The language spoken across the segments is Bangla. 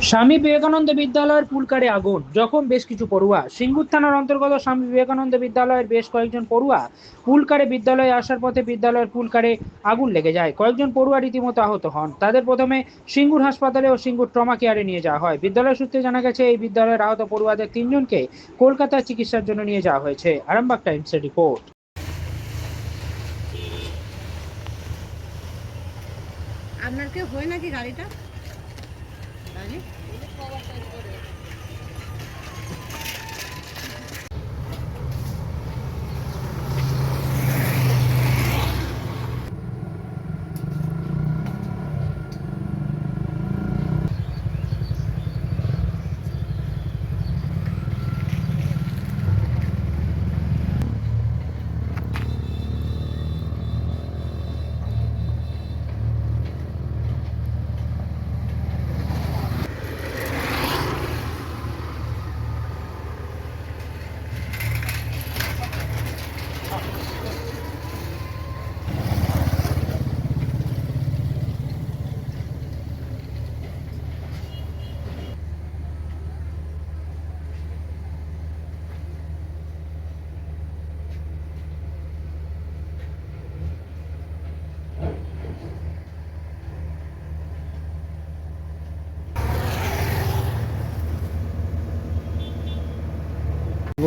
স্বামী বিবেকানন্দ বিদ্যালয়ের পুলকারে আগুন, জখম বেশ কিছু পড়ুয়া। সিঙ্গুর থানার অন্তর্গত স্বামী বিবেকানন্দ বিদ্যালয়ের বেশ কয়েকজন পড়ুয়া পুলকারে বিদ্যালয়ে আসার পথে বিদ্যালয়ের পুলকারে আগুন লেগে যায়। কয়েকজন পড়ুয়া রীতিমতো আহত হন। তাদের প্রথমে সিঙ্গুর হাসপাতালে ও সিঙ্গুর ট্রমা কেয়ারে নিয়ে যাওয়া হয়। বিদ্যালয় সূত্রে জানা গেছে, এই বিদ্যালয়ের আহত পড়ুয়াদের 3জনকে কলকাতায় চিকিৎসার জন্য নিয়ে যাওয়া হয়েছে। আরামবাগ টাইমসের রিপোর্ট। আপনার কেউ হয় নাকি গাড়িটা? গাড়ি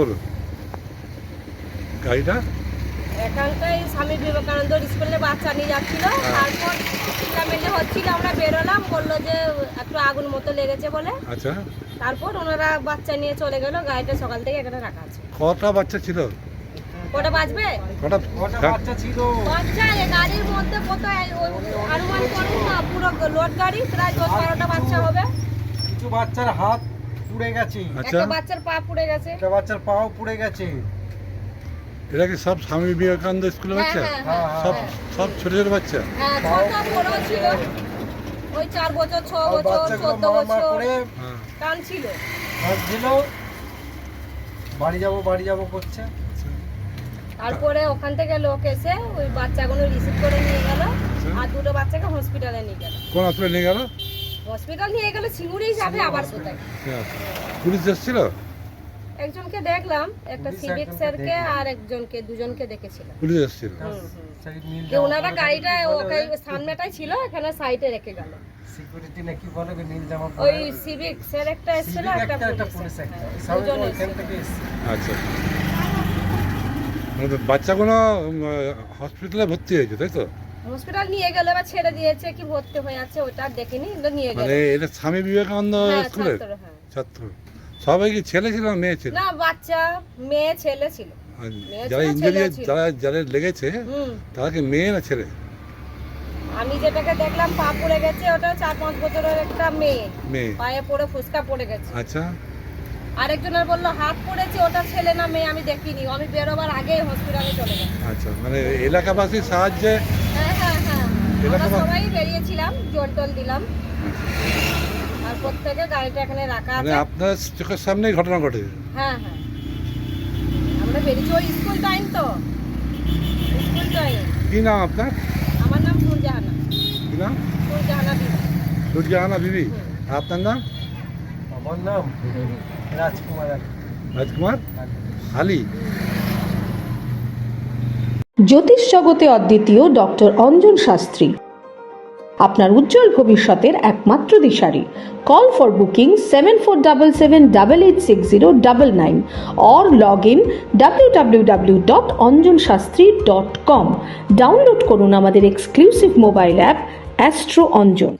বলুন গাড়িটা এখানটাই স্বামী বিবেকানন্দ স্কুলে বাচ্চা নিয়ে যাচ্ছিল। তারপর টুর্নামেন্টে হচ্ছিল, আমরা বেরোলাম, বললো যে একটু আগুন মতো লেগেছে বলে। আচ্ছা, তারপর ওনারা বাচ্চা নিয়ে চলে গেল। গাড়িটা সকাল থেকে এখানে রাখা আছে। কটা বাচ্চা ছিল? কটা বাজবে? কটা বাচ্চা ছিল? বাচ্চা এই গাড়ির মধ্যে কত অনুমান করুন না, পুরো লোড গাড়ি, প্রায় 10-12টা বাচ্চা হবে। কিছু বাচ্চার হাত পুড়ে গেছে, আচ্ছা, একটা বাচ্চার পা পুড়ে গেছে, একটা বাচ্চার পাও পুড়ে গেছে। এরা কি সব স্বামী বিবেকানন্দ স্কুলের বাচ্চা? সব সব ছোট ছোট বাচ্চা? হ্যাঁ, ছোট বড় ছিল, ওই 4 বছর, 6 বছর, 14 বছর করে হ্যাঁ, কান ছিল। ছিল বাড়ি যাব করছে। তারপরে ওখান থেকে লোক এসে ওই বাচ্চাগুলো রিসিভ করে নিয়ে গেল, আর দুটো বাচ্চাকে হসপিটালে নিয়ে গেল। কোন হাসপাতালে নিয়ে গেল? হসপিটাল নিয়ে গেল সিঙ্গুরেই যাবে, আবার কোথায়? পুলিশ এসেছিল? একজনকে দেখলাম, একটা পুলিশ সিভিক একজনকে স্যারকে দেখলাম। আর দুজনকে দেখেছিলাম। পুলিশ এসেছিল? ওনারা গাড়িটা ওকে সামনেটাই ছিল, এখানে সাইডে রেখে গেল। সিকিউরিটি নাকি বলে নীল জামা ওই সিভিক স্যার একটা এসেছিল, একটা পুলিশ একটা স্যার। দুজন এখান এসেছিল। থেকে এসেছে। আচ্ছা, মানে বাচ্চাগুলো হসপিটালে ভর্তি হয়েছে তাই তো? হসপিটাল নিয়ে গেল, এবার ছেড়ে দিয়েছে কি ভর্তি হয়ে আছে ওটা আর দেখিনি, কিন্তু নিয়ে গেল। মানে এটা স্বামী বিবেকানন্দ হ্যাঁ, স্কুলের ছাত্র, হ্যাঁ। ছাত্র? সবাই কি ছেলে ছিল না মেয়ে ছিল? না, বাচ্চা, মেয়ে ছেলে ছিল। আর মেয়ে যারা ছিল, ইঞ্জুরি ছেলে ছিল। যারা লেগেছে হুম, তারা কি মেয়ে না ছেলে? আমি যেটাকে দেখলাম পা পড়ে গেছে, ওটা 4-5 বছরের একটা মেয়ে, মেয়ে। পায়ে পড়ে ফুসকা পড়ে গেছে। আচ্ছা, আরেকজনের বললো হাত পড়েছে, ওটা ছেলে না মেয়ে আমি দেখিনি, আমি বেরোবার আগেই হসপিটালে চলে গেছি। আচ্ছা, মানে এলাকাবাসীর সাহায্যে হ্যাঁ হ্যাঁ হ্যাঁ, আমরা এলাকাবাসী সবাই বেরিয়েছিলাম, জল টল দিলাম, আর প্রত্যেকে গাড়িটা এখানে রাখা মানে আছে। আপনার চোখের সামনেই ঘটনা ঘটেছে? হ্যাঁ হ্যাঁ, আমরা বেরিয়েছি, ওই স্কুল টাইম তো, স্কুল টাইম। কি নাম আপনার? আমার নাম নুরজাহানা, কি নাম? নুরজাহানা বিবি। দুর্জাহানা বিবি। আর আপনার নাম? আমার নাম রাজকুমার আলী। রাজকুমার আলী। জ্যোতিষ জগতে অদ্বিতীয় ডক্টর অঞ্জন শাস্ত্রী আপনার উজ্জ্বল ভবিষ্যতের একমাত্র দিশারি। Call for booking 7477886099 or log in www.anjanshastri.com। Download করুন আমাদের exclusive mobile app astro Anjan.